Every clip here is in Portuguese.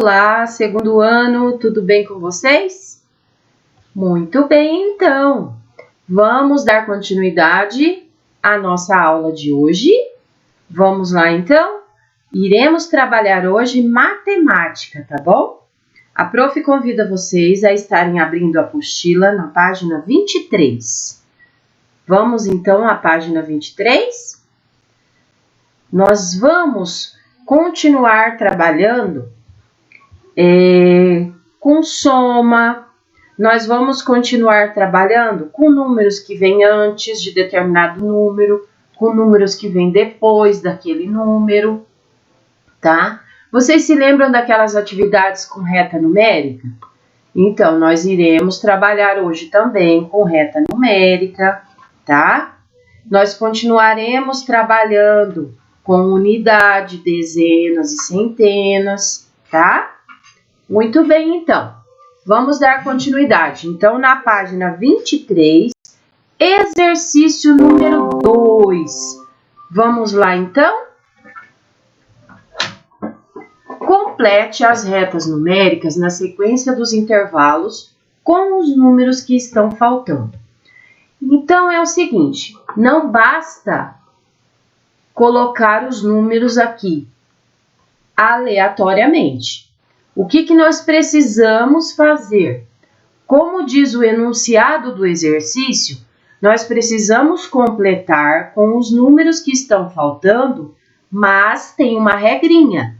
Olá, segundo ano, tudo bem com vocês? Muito bem, então. Vamos dar continuidade à nossa aula de hoje. Vamos lá, então? Iremos trabalhar hoje matemática, tá bom? A prof convida vocês a estarem abrindo a apostila na página 23. Vamos, então, à página 23? Nós vamos continuar trabalhando com soma. Nós vamos continuar trabalhando com números que vêm antes de determinado número, com números que vêm depois daquele número, tá? Vocês se lembram daquelas atividades com reta numérica? Então, nós iremos trabalhar hoje também com reta numérica, tá? Nós continuaremos trabalhando com unidade, dezenas e centenas, tá? Muito bem, então. Vamos dar continuidade. Então, na página 23, exercício número 2. Vamos lá, então? Complete as retas numéricas na sequência dos intervalos com os números que estão faltando. Então, é o seguinte, não basta colocar os números aqui aleatoriamente. O que nós precisamos fazer? Como diz o enunciado do exercício, nós precisamos completar com os números que estão faltando, mas tem uma regrinha,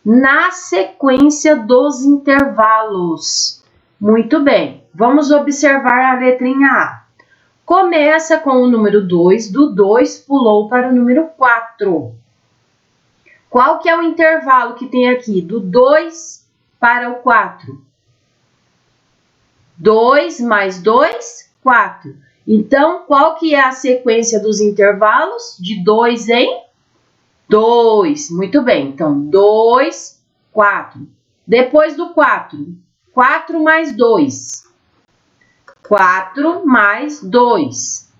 na sequência dos intervalos. Muito bem, vamos observar a letrinha A. Começa com o número 2, do 2 pulou para o número 4. Qual que é o intervalo que tem aqui? Do 2 para o 4. 2 mais 2, 4. Então, qual que é a sequência dos intervalos? De 2 em 2. Muito bem. Então, 2, 4. Depois do 4, 4 mais 2. 4 mais 2.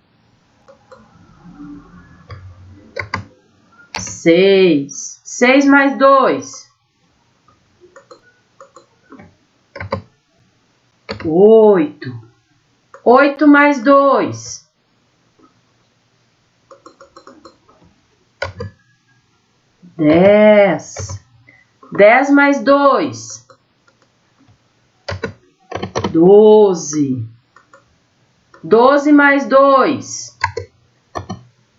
6. 6 mais 2. 8. 8 mais 2. 10. 10 mais 2. 12. 12 mais 2.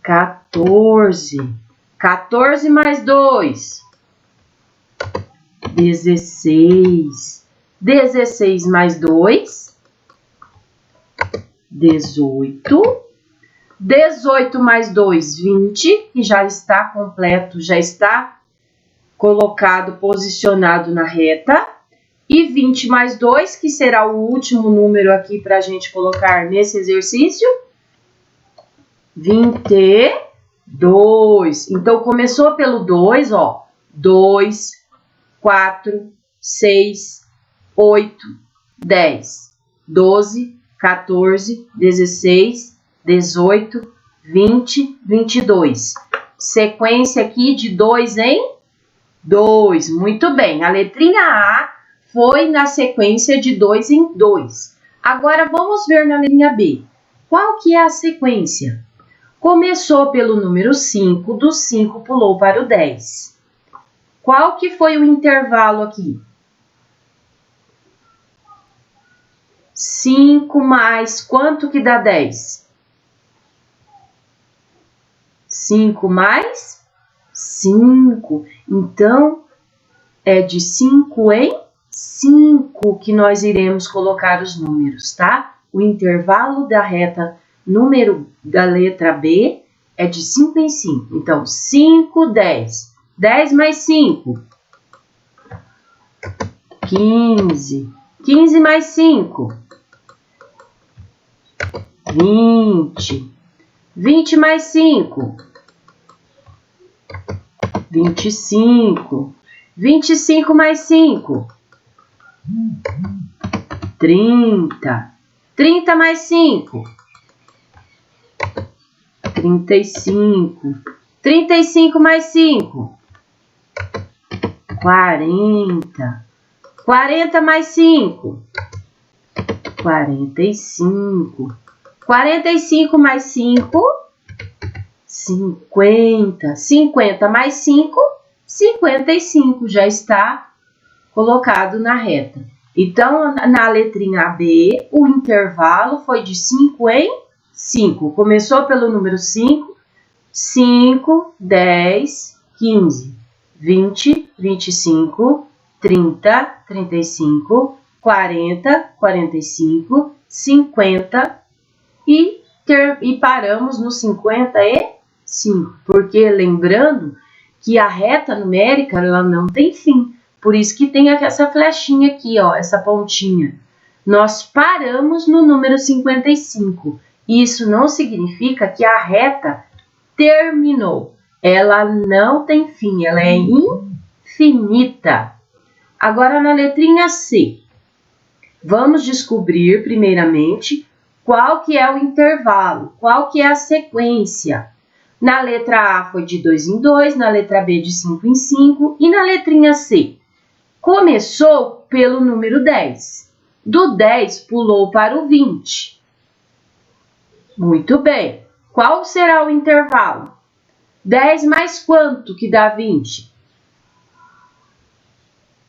14. 14 mais 2. 16. 16 mais 2, 18, 18 mais 2, 20, que já está completo, já está colocado, posicionado na reta, e 20 mais 2, que será o último número aqui para a gente colocar nesse exercício, 22. Então, começou pelo 2, ó, 2, 4, 6, 8, 10, 12, 14, 16, 18, 20, 22. Sequência aqui de 2 em 2. Muito bem. A letrinha A foi na sequência de 2 em 2. Agora, vamos ver na linha B. Qual que é a sequência? Começou pelo número 5, do 5 pulou para o 10. Qual que foi o intervalo aqui? 5 mais quanto que dá 10? 5 mais 5. Então, é de 5 em 5 que nós iremos colocar os números, tá? O intervalo da reta número da letra B é de 5 em 5. Então, 5, 10. 10 mais 5. 15. 15 mais 5. 20. 20 mais 5. 25. 25 mais 5. 30. 30 mais 5. 35. 35 mais 5. 40. 40 mais 5. 45. 45 mais 5. 50. 50 mais 5. 55. Já está colocado na reta. Então, na letrinha B, o intervalo foi de 5 em 5. Começou pelo número 5. 5, 10, 15, 20, 25, 30, 35, 40, 45, 50 e paramos no 55. Porque lembrando que a reta numérica ela não tem fim. Por isso que tem essa flechinha aqui, ó, essa pontinha. Nós paramos no número 55. Isso não significa que a reta terminou. Ela não tem fim, ela é infinita. Agora, na letrinha C, vamos descobrir, primeiramente, qual que é o intervalo, qual que é a sequência. Na letra A foi de 2 em 2, na letra B de 5 em 5 e na letrinha C começou pelo número 10. Do 10 pulou para o 20. Muito bem. Qual será o intervalo? 10 mais quanto que dá 20?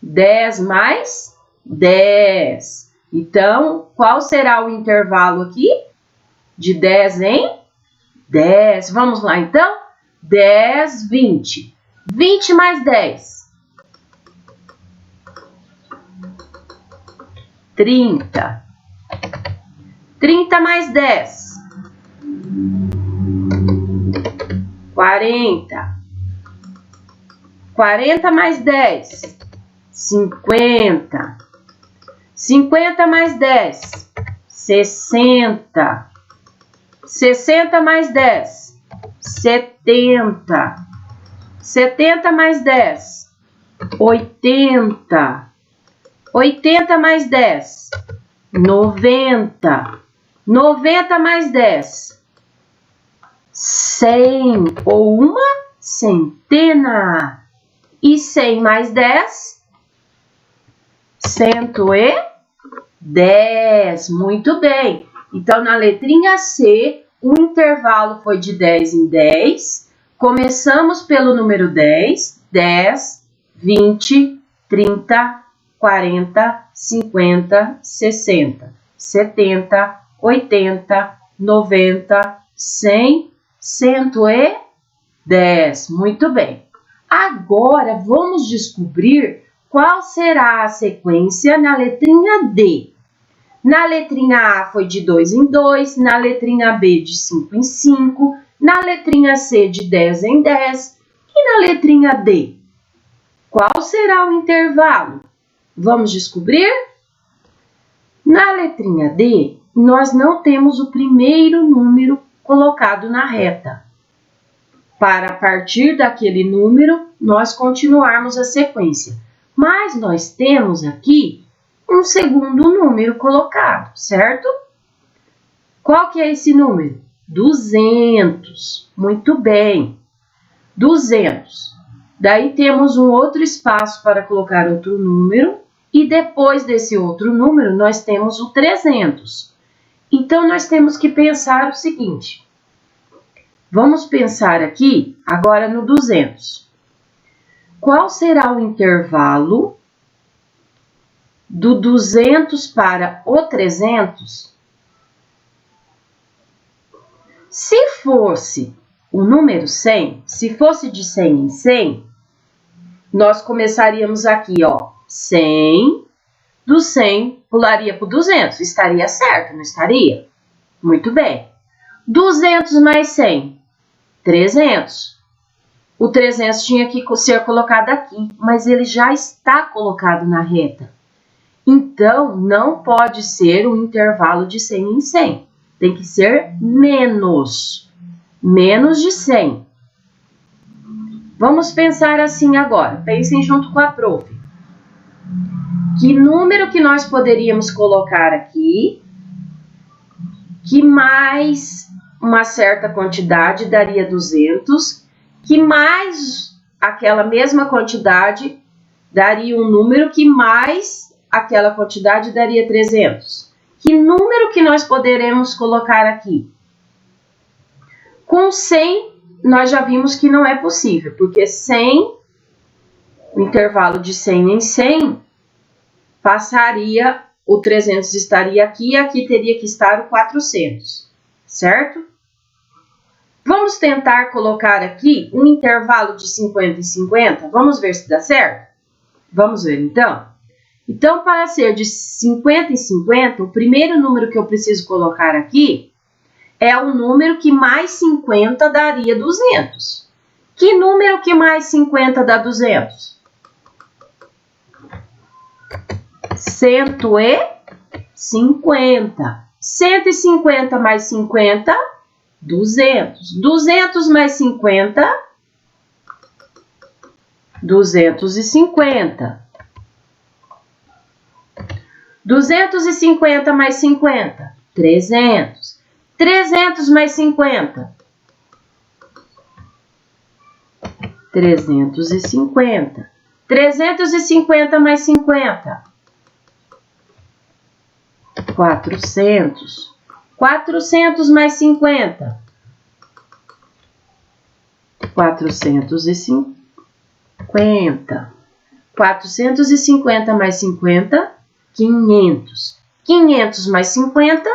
10 mais 10. Então, qual será o intervalo aqui? De 10 em 10. Vamos lá, então? 10, 20. 20 mais 10. 30. 30 mais 10. 40. 40 mais 10. 50. 50 mais 10. 60. 60 mais 10. 70. 70 mais 10. 80. 80 mais 10. 90. 90 mais 10. 100 ou uma centena. E 100 mais 10? 110. Muito bem. Então, na letrinha C, o intervalo foi de 10 em 10. Começamos pelo número 10. 10, 20, 30, 40, 50, 60, 70, 80, 90, 100, 110. Muito bem. Agora, vamos descobrir qual será a sequência na letrinha D. Na letrinha A foi de 2 em 2, na letrinha B de 5 em 5, na letrinha C de 10 em 10 e na letrinha D. Qual será o intervalo? Vamos descobrir? Na letrinha D, nós não temos o primeiro número colocado na reta. Para partir daquele número, nós continuarmos a sequência. Mas nós temos aqui um segundo número colocado, certo? Qual que é esse número? 200. Muito bem. 200. Daí temos um outro espaço para colocar outro número. E depois desse outro número, nós temos o 300. Então, nós temos que pensar o seguinte. Vamos pensar aqui, agora no 200. Qual será o intervalo do 200 para o 300? Se fosse o número 100, se fosse de 100 em 100, nós começaríamos aqui, ó, 100, do 100 pularia para o 200, estaria certo, não estaria? Muito bem. 200 mais 100, 300. O 300 tinha que ser colocado aqui, mas ele já está colocado na reta. Então, não pode ser um intervalo de 100 em 100. Tem que ser menos. Menos de 100. Vamos pensar assim agora. Pensem junto com a prof. Que número que nós poderíamos colocar aqui que mais uma certa quantidade daria 200, que mais aquela mesma quantidade daria um número que mais aquela quantidade daria 300. Que número que nós poderemos colocar aqui? Com 100, nós já vimos que não é possível, porque 100, o intervalo de 100 em 100, passaria, o 300 estaria aqui e aqui teria que estar o 400, certo? Vamos tentar colocar aqui um intervalo de 50 e 50, vamos ver se dá certo? Vamos ver então? Então, para ser de 50 em 50, o primeiro número que eu preciso colocar aqui é o número que mais 50 daria 200. Que número que mais 50 dá 200? 150. 150 mais 50, 200. 200 mais 50, 250. 250 mais 50, 300. 300 mais 50, 350. 350 mais 50, 400. 400 mais 50, 450. 450 mais 50, 500. 500 mais 50,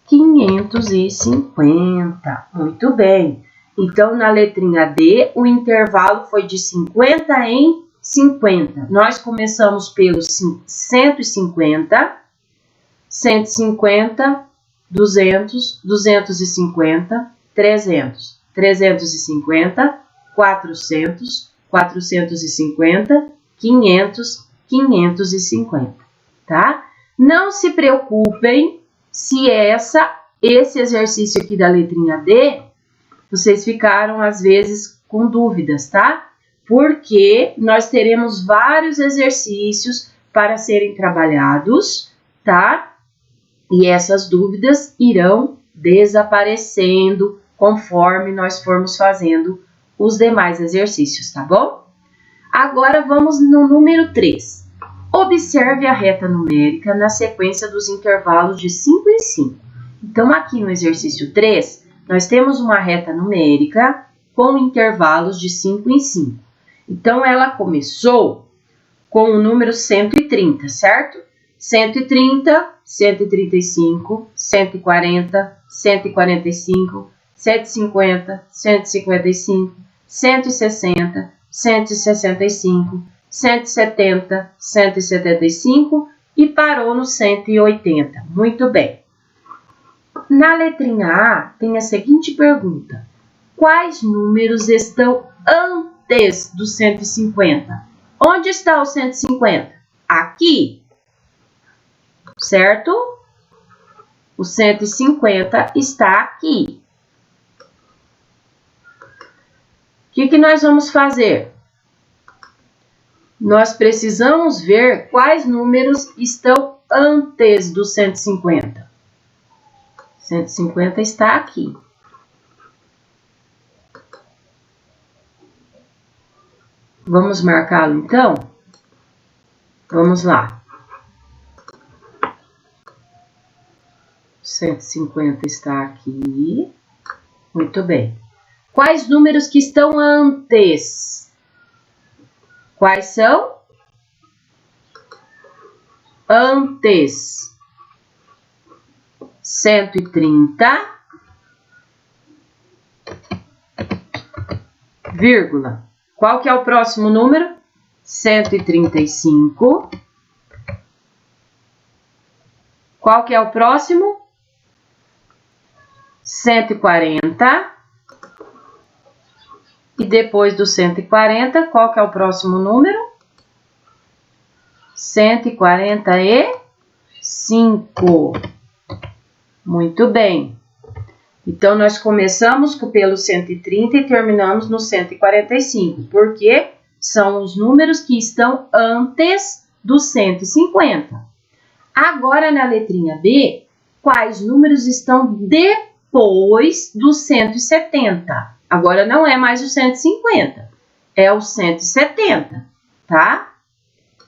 550. Muito bem. Então, na letrinha D, o intervalo foi de 50 em 50. Nós começamos pelos 150, 150, 200, 250, 300, 350, 400, 450, 500, 550, tá? Não se preocupem se esse exercício aqui da letrinha D, vocês ficaram às vezes com dúvidas, tá? Porque nós teremos vários exercícios para serem trabalhados, tá? E essas dúvidas irão desaparecendo conforme nós formos fazendo os demais exercícios, tá bom? Agora vamos no número 3. Observe a reta numérica na sequência dos intervalos de 5 em 5. Então, aqui no exercício 3, nós temos uma reta numérica com intervalos de 5 em 5. Então, ela começou com o número 130, certo? 130, 135, 140, 145, 150, 155, 160, 165, 170, 175 e parou no 180. Muito bem. Na letrinha A, tem a seguinte pergunta. Quais números estão antes do 150? Onde está o 150? Aqui, certo? O 150 está aqui. O que nós vamos fazer? Nós precisamos ver quais números estão antes do 150. 150 está aqui. Vamos marcá-lo, então? Vamos lá. 150 está aqui. Muito bem. Quais números que estão antes? Quais são? Antes. 130, vírgula. Qual que é o próximo número? 135. Qual que é o próximo? 140. E depois do 140, qual que é o próximo número? 145. Muito bem. Então, nós começamos pelo 130 e terminamos no 145, porque são os números que estão antes do 150. Agora, na letrinha B, quais números estão depois do 170? Agora, não é mais o 150, é o 170, tá?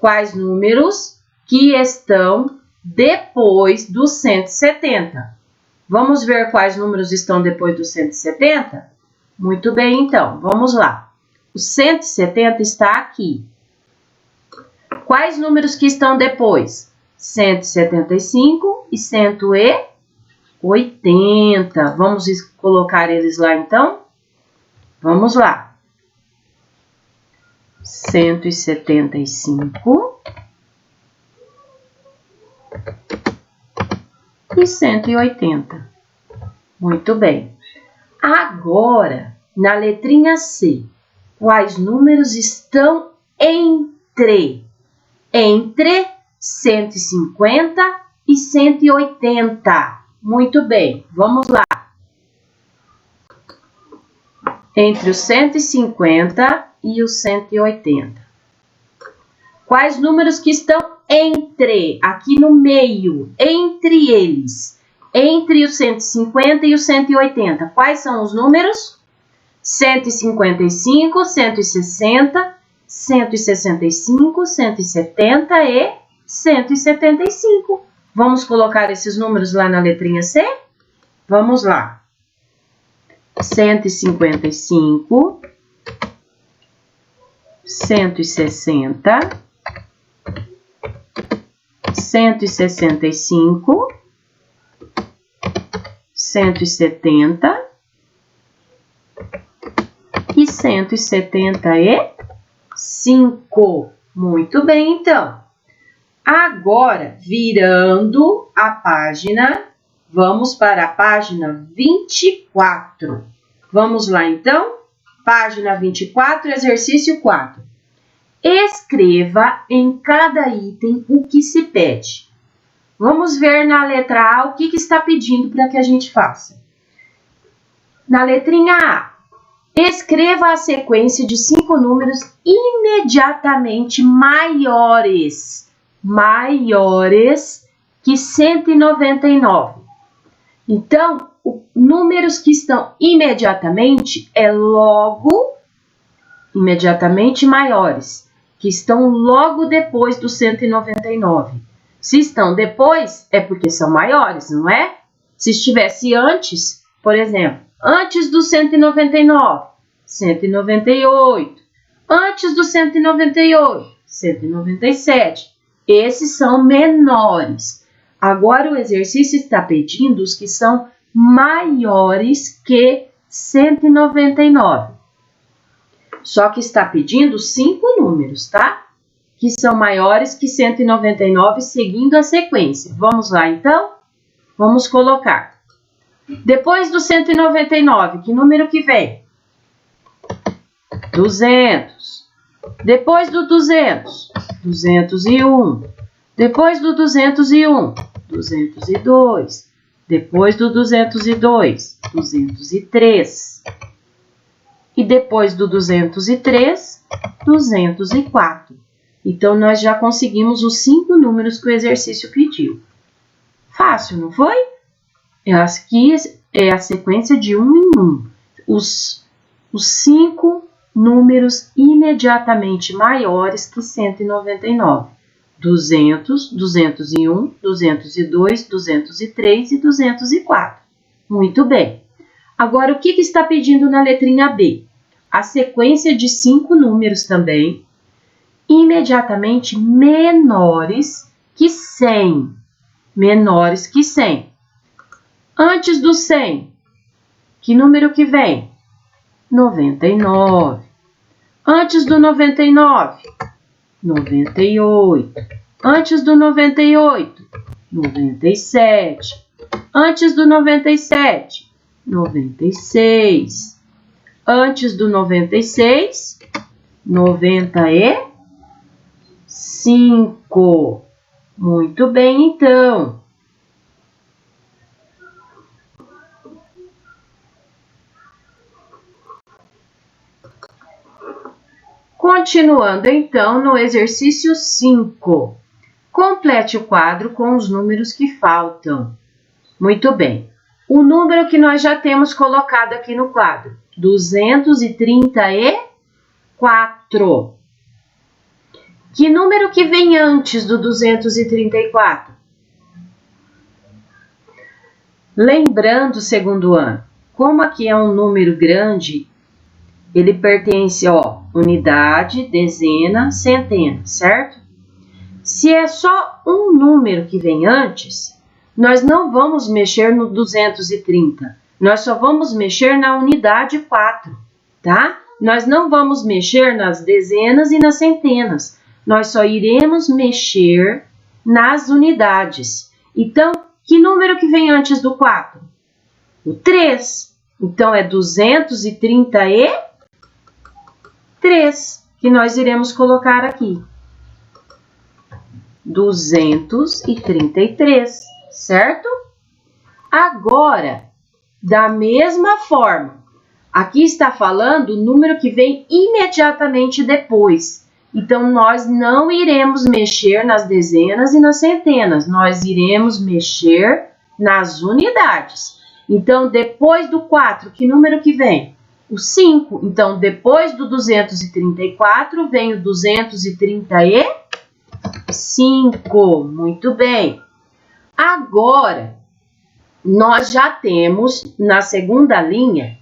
quais números que estão depois do 170. Vamos ver quais números estão depois do 170? Muito bem, então, vamos lá. O 170 está aqui. Quais números que estão depois? 175 e 180. Vamos colocar eles lá, então? Vamos lá. 175 e 180. Muito bem. Agora, na letrinha C, quais números estão entre 150 e 180? Muito bem, vamos lá. Entre os 150 e os 180. Quais números que estão aqui no meio, entre eles? Entre os 150 e os 180. Quais são os números? 155, 160, 165, 170 e 175. Vamos colocar esses números lá na letrinha C? Vamos lá. 155, 160, 165, 170 e 175. Muito bem, então. Agora, virando a página, vamos para a página 24. Vamos lá, então? Página 24, exercício 4. Escreva em cada item o que se pede. Vamos ver na letra A o que está pedindo para que a gente faça. Na letrinha A, escreva a sequência de 5 números imediatamente maiores que 199. Então, números que estão imediatamente imediatamente maiores, que estão logo depois do 199. Se estão depois, é porque são maiores, não é? Se estivesse antes, por exemplo, antes do 199, 198, antes do 198, 197, esses são menores. Agora o exercício está pedindo os que são maiores que 199. Só que está pedindo 5 números, tá? Que são maiores que 199, seguindo a sequência. Vamos lá, então? Vamos colocar. Depois do 199, que número que vem? 200. Depois do 200, 201. Depois do 201, 202. Depois do 202, 203. E depois do 203, 204. Então, nós já conseguimos os 5 números que o exercício pediu. Fácil, não foi? Aqui é a sequência de 1 em 1. Os 5 números imediatamente maiores que 199. 200, 201, 202, 203 e 204. Muito bem. Agora, o que está pedindo na letrinha B? A sequência de 5 números também, imediatamente menores que 100. Menores que 100. Antes do 100, que número que vem? 99. Antes do 99, 98. Antes do 98, 97. Antes do 97, 96. Antes do 96, 95. Muito bem, então. Continuando, então, no exercício 5. Complete o quadro com os números que faltam. Muito bem. O número que nós já temos colocado aqui no quadro, 234. Que número que vem antes do 234? Lembrando o segundo ano, como aqui é um número grande, ele pertence, ó, unidade, dezena, centena, certo? Se é só um número que vem antes, nós não vamos mexer no 230, nós só vamos mexer na unidade 4, tá? Nós não vamos mexer nas dezenas e nas centenas, nós só iremos mexer nas unidades. Então, que número que vem antes do 4? O 3. Então, é 233 que nós iremos colocar aqui. 233, certo? Agora, da mesma forma, aqui está falando o número que vem imediatamente depois. Então, nós não iremos mexer nas dezenas e nas centenas, nós iremos mexer nas unidades. Então, depois do 4, que número que vem? O 5. Então, depois do 234, vem o 235. Muito bem. Agora, nós já temos, na segunda linha,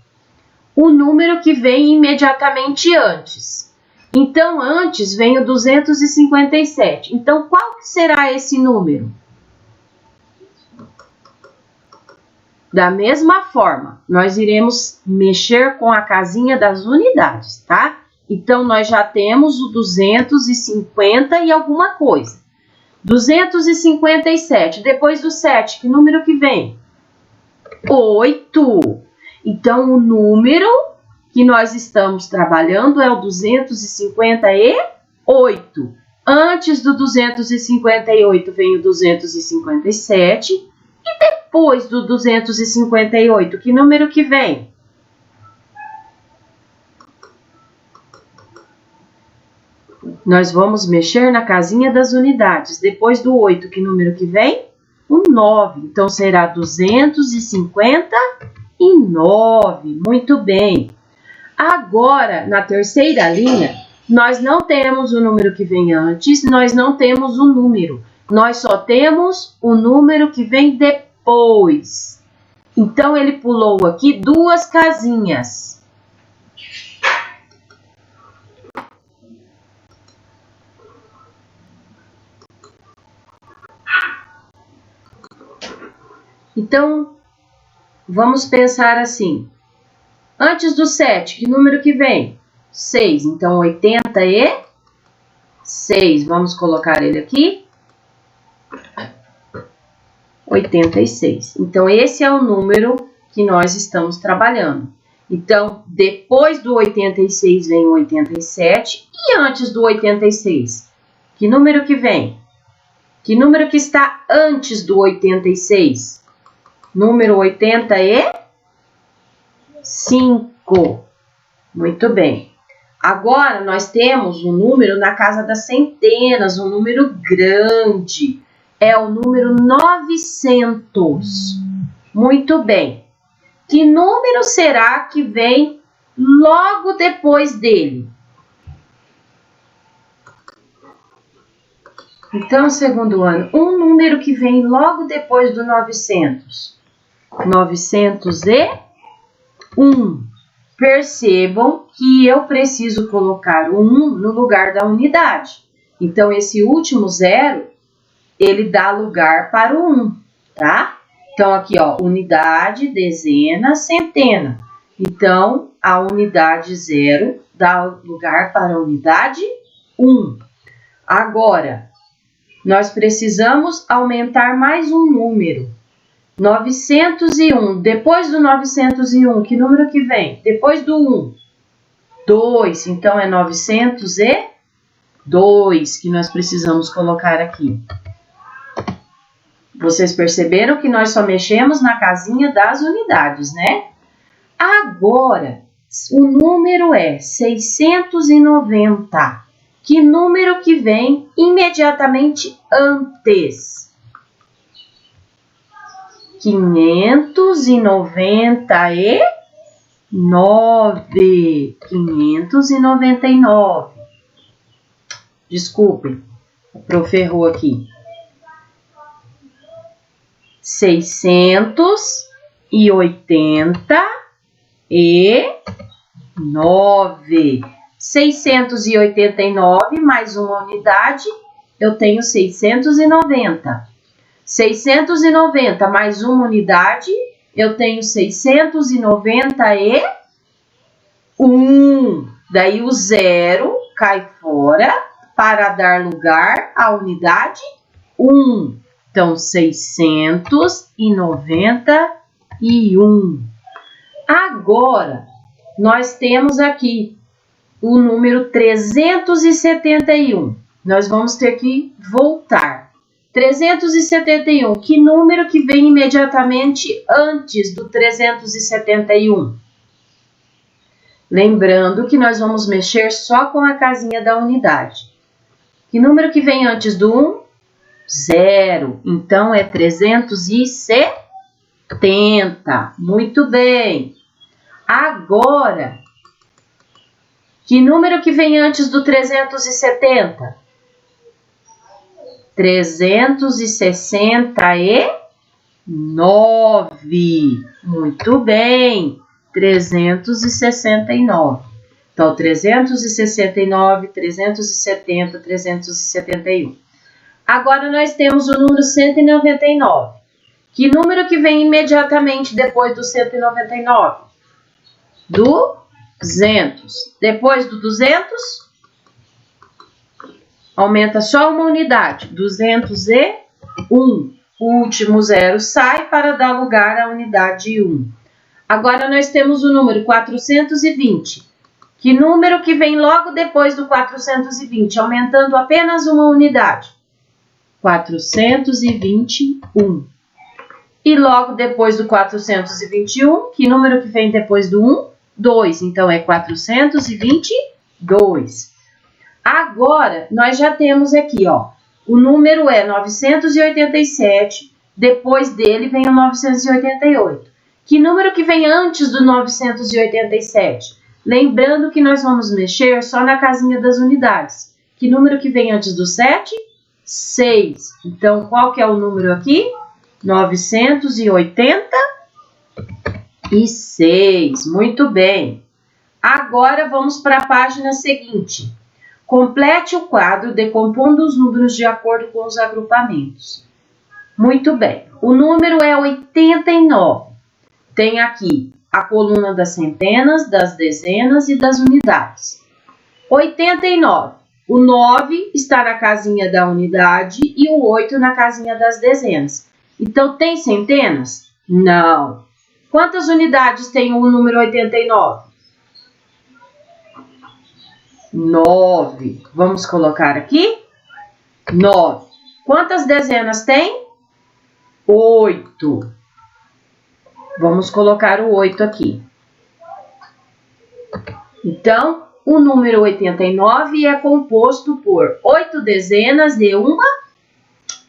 o número que vem imediatamente antes. Então, antes vem o 257. Então, qual será esse número? Da mesma forma, nós iremos mexer com a casinha das unidades, tá? Então, nós já temos o 250 e alguma coisa. 257. Depois do 7, que número que vem? 8. Então, o número que nós estamos trabalhando é o 258. Antes do 258 vem o 257. E depois do 258, que número que vem? Nós vamos mexer na casinha das unidades. Depois do 8, que número que vem? O 9. Então, será 259. Muito bem. Agora, na terceira linha, nós não temos o número que vem antes, nós não temos o número. Nós só temos o número que vem depois. Então, ele pulou aqui duas casinhas. Então, vamos pensar assim. Antes do 7, que número que vem? 6. Então, 86. Vamos colocar ele aqui. 86. Então, esse é o número que nós estamos trabalhando. Então, depois do 86 vem o 87. E antes do 86? Que número que vem? Que número que está antes do 86? Número 85. Muito bem. Agora, nós temos um número na casa das centenas, um número grande. É o número 900. Muito bem. Que número será que vem logo depois dele? Então, segundo ano, um número que vem logo depois do 900. 901. Percebam que eu preciso colocar o 1 no lugar da unidade. Então, esse último zero, ele dá lugar para o 1, tá? Então, aqui, ó, unidade, dezena, centena. Então, a unidade 0 dá lugar para a unidade 1. Agora, nós precisamos aumentar mais um número. 901. Depois do 901, que número que vem? Depois do 1. 2. Então, é 902 que nós precisamos colocar aqui. Vocês perceberam que nós só mexemos na casinha das unidades, né? Agora, o número é 690. Que número que vem imediatamente antes? 599. 599. Desculpem, o prof errou aqui. 689. 689 mais uma unidade, eu tenho 690. 690 mais uma unidade, eu tenho 691. Daí o zero cai fora para dar lugar à unidade 1. Então, 691. Agora, nós temos aqui o número 371. Nós vamos ter que voltar. 371, que número que vem imediatamente antes do 371? Lembrando que nós vamos mexer só com a casinha da unidade. Que número que vem antes do 1? 0. Então, é 370. Muito bem. Agora, que número que vem antes do 370? 369. Muito bem. 369. Então, 369, 370, 371. Agora, nós temos o número 199. Que número que vem imediatamente depois do 199? 200. Depois do 200, aumenta só uma unidade. 201. O último zero sai para dar lugar à unidade 1. Agora, nós temos o número 420. Que número que vem logo depois do 420, aumentando apenas uma unidade? 421. E logo depois do 421, que número que vem depois do 1? 2. Então, é 422. Agora, nós já temos aqui, ó, o número é 987, depois dele vem o 988. Que número que vem antes do 987? Lembrando que nós vamos mexer só na casinha das unidades. Que número que vem antes do 7? 6. Então, qual que é o número aqui? 986. Muito bem. Agora, vamos para a página seguinte. Complete o quadro decompondo os números de acordo com os agrupamentos. Muito bem. O número é 89. Tem aqui a coluna das centenas, das dezenas e das unidades. 89. O 9 está na casinha da unidade e o 8 na casinha das dezenas. Então, tem centenas? Não. Quantas unidades tem o número 89? 9. Vamos colocar aqui? 9. Quantas dezenas tem? 8. Vamos colocar o 8 aqui. Então, o número 89 é composto por 8 dezenas de 1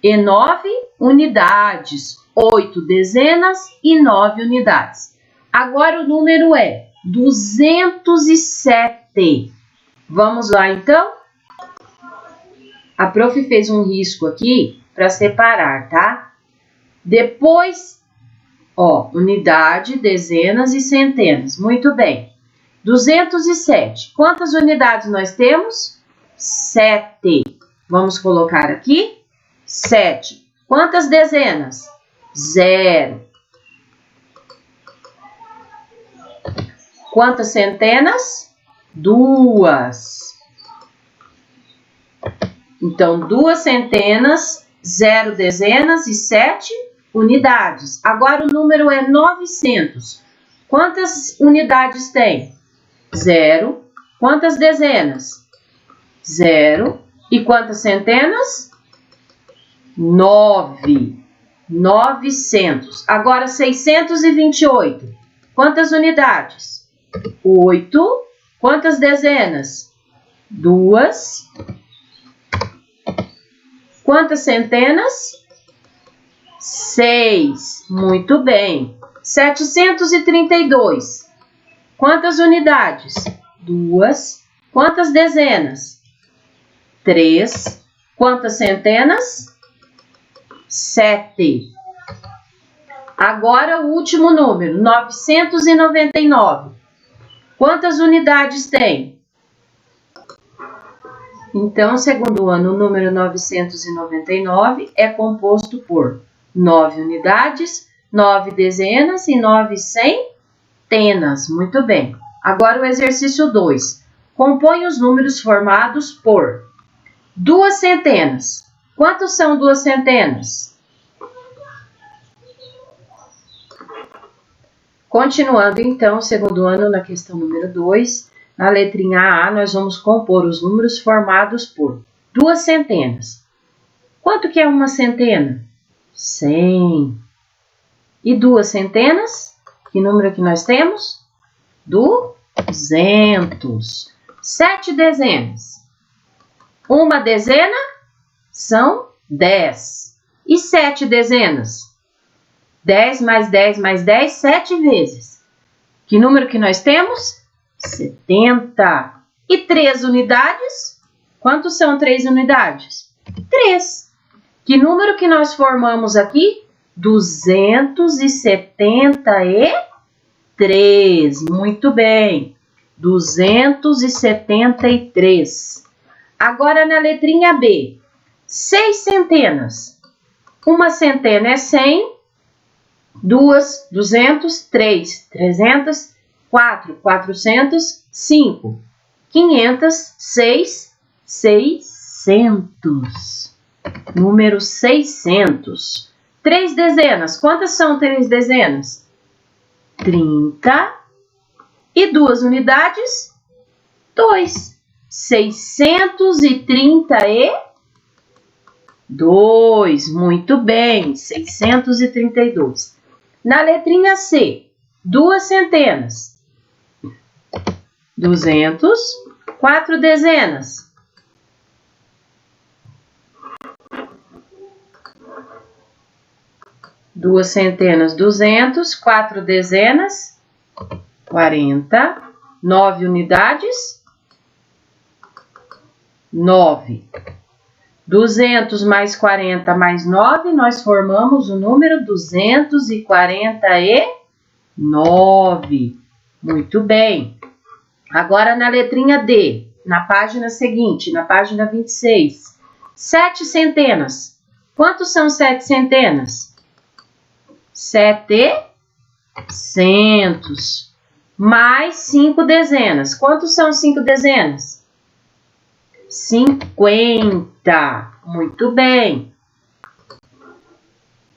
e 9 unidades. 8 dezenas e 9 unidades. Agora, o número é 207. Vamos lá, então? A prof fez um risco aqui para separar, tá? Depois, ó, unidade, dezenas e centenas. Muito bem. 207. Quantas unidades nós temos? 7. Vamos colocar aqui? 7. Quantas dezenas? 0. Quantas centenas? 2. Então, 2 centenas, 0 dezenas e 7 unidades. Agora, o número é 900. Quantas unidades tem? 0. Quantas dezenas? 0. E quantas centenas? 9. 900. Agora, 628. Quantas unidades? 8. Quantas dezenas? 2. Quantas centenas? 6. Muito bem. 732. Quantas unidades? 2. Quantas dezenas? 3. Quantas centenas? 7. Agora o último número, 999. Quantas unidades tem? Então, segundo ano, o número 999 é composto por 9 unidades, 9 dezenas e 9 centenas. Muito bem. Agora o exercício 2. Compõe os números formados por 2 centenas. Quantos são 2 centenas? Continuando, então, segundo ano, na questão número 2, na letrinha A, nós vamos compor os números formados por 2 centenas. Quanto que é uma centena? 100. E 2 centenas? Que número que nós temos? 200. 7 dezenas. Uma dezena são 10. E 7 dezenas? 10 mais 10 mais 10, 7 vezes. Que número que nós temos? 70. E 3 unidades? Quantos são 3 unidades? 3. Que número que nós formamos aqui? 273. Muito bem. 273. Agora na letrinha B. 6 centenas. Uma centena é 100. 2, 200, 3, 300, 4, 400, 5, 500, 6, 600. Número 600. 3 dezenas. Quantas são 3 dezenas? 30. E 2 unidades? 2. 632. Muito bem. 632. Na letrinha C, 2 centenas. 200. 4 dezenas. 2 centenas, 200. 4 dezenas, 40. 9 unidades, 9. 200 mais 40 mais 9, nós formamos o número 249. Muito bem. Agora na letrinha D, na página seguinte, na página 26. 7 centenas. Quantos são 7 centenas? 700. Mais 5 dezenas. Quantos são 5 dezenas? 50. Muito bem.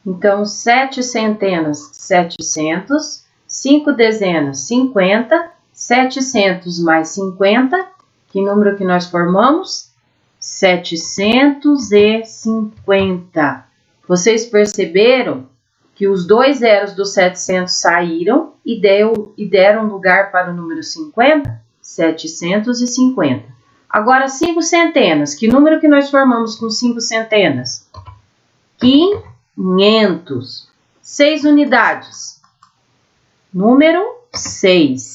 Então, 7 centenas, 700. 5 dezenas, 50. 700 mais 50. Que número que nós formamos? 750. Vocês perceberam que os 2 zeros do 700 saíram e deram lugar para o número 50? 750. Agora, 5 centenas. Que número que nós formamos com 5 centenas? 500. 6 unidades. Número 6.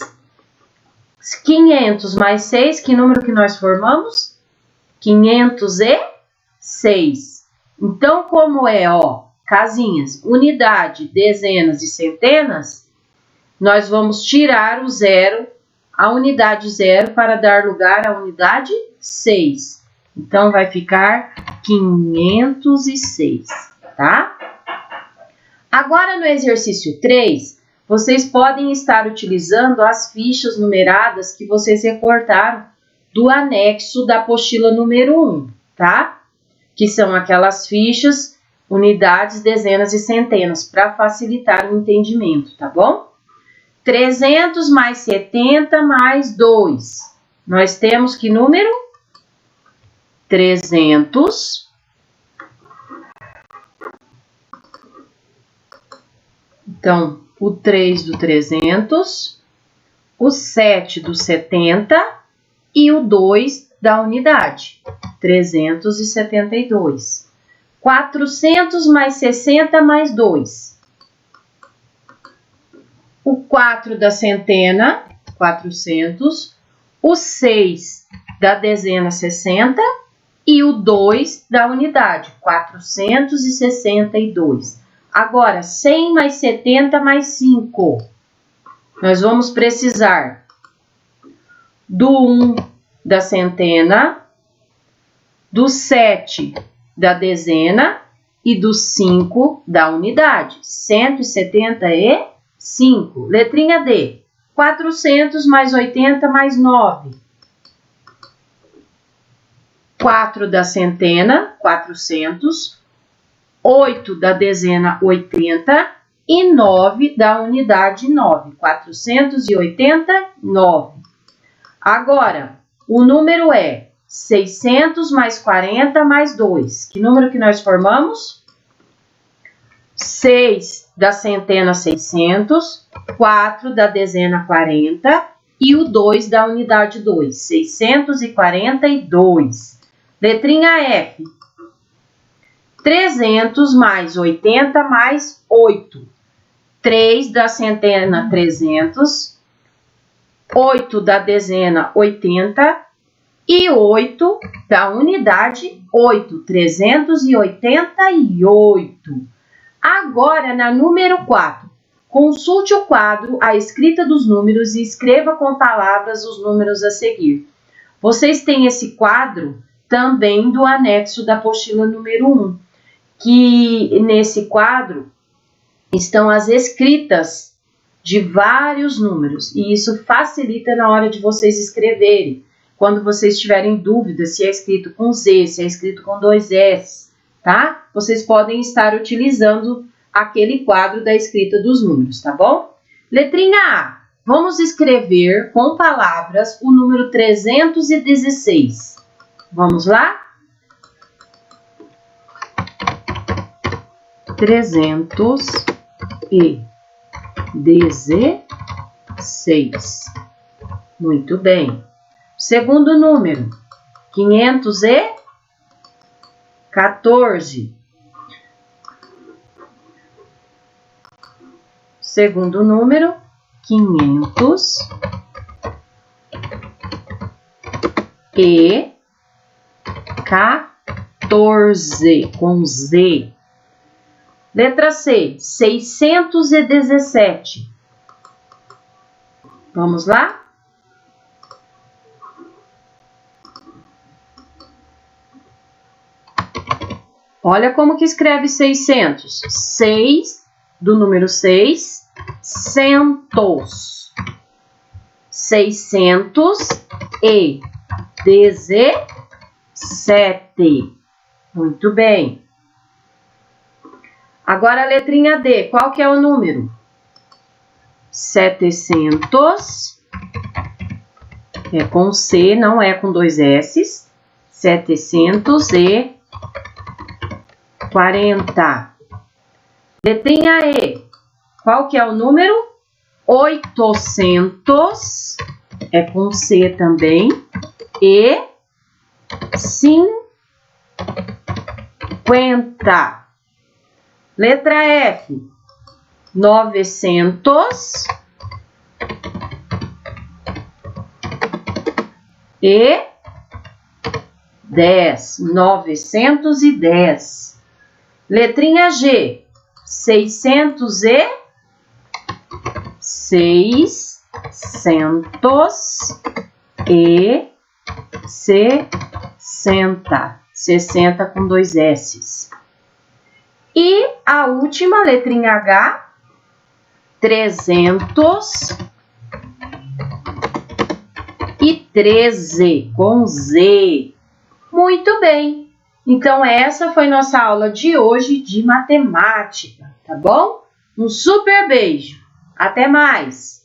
500 mais 6, que número que nós formamos? 506. Então, como é, casinhas, unidade, dezenas e centenas, nós vamos tirar o zero, a unidade 0, para dar lugar à unidade 6. Então, vai ficar 506, tá? Agora, no exercício 3, vocês podem estar utilizando as fichas numeradas que vocês recortaram do anexo da apostila número 1, tá? Que são aquelas fichas, unidades, dezenas e centenas, para facilitar o entendimento, tá bom? 300 mais 70 mais 2. Nós temos que número? 300. Então, o 3 do 300, o 7 do 70 e o 2 da unidade, 372. 400 mais 60 mais 2. O 4 da centena, 400. O 6 da dezena, 60. e o 2 da unidade, 462. Agora, 100 mais 70 mais 5. Nós vamos precisar do 1 da centena, do 7 da dezena e do 5 da unidade. 175. Letrinha D. 400 mais 80 mais 9. 4 da centena, 400. 8 da dezena, 80. E 9 da unidade, 9. 489. Agora, o número é 600 mais 40 mais 2. Que número que nós formamos? 6 da centena, 600. 4 da dezena, 40. E o 2 da unidade, 2. 642. Letrinha F. 300 mais 80 mais 8. 3 da centena, 300. 8 da dezena, 80. E 8 da unidade, 8. 388. Agora, na número 4, consulte o quadro, a escrita dos números e escreva com palavras os números a seguir. Vocês têm esse quadro também do anexo da apostila número 1, que nesse quadro estão as escritas de vários números, e isso facilita na hora de vocês escreverem. Quando vocês tiverem dúvida se é escrito com Z, se é escrito com 2 S, tá? Vocês podem estar utilizando aquele quadro da escrita dos números, tá bom? Letrinha A. Vamos escrever com palavras o número 316. Vamos lá? 316. Muito bem. Segundo número, 514. Segundo número, 514, com Z. Letra C, 617. Vamos lá? Olha como que escreve 600. 6 do número 6, centos. 617. Muito bem. Agora a letrinha D, qual que é o número? 700. É com C, não é com 2 S. 740. Letrinha E, qual que é o número? 800. É com C também. E 50. Letra F, 900 e 10. 910. Letrinha G, 660. E 60. 60 com 2 S's. E a última, letrinha H, 313, com Z. Muito bem. Então, essa foi nossa aula de hoje de matemática, tá bom? Um super beijo. Até mais!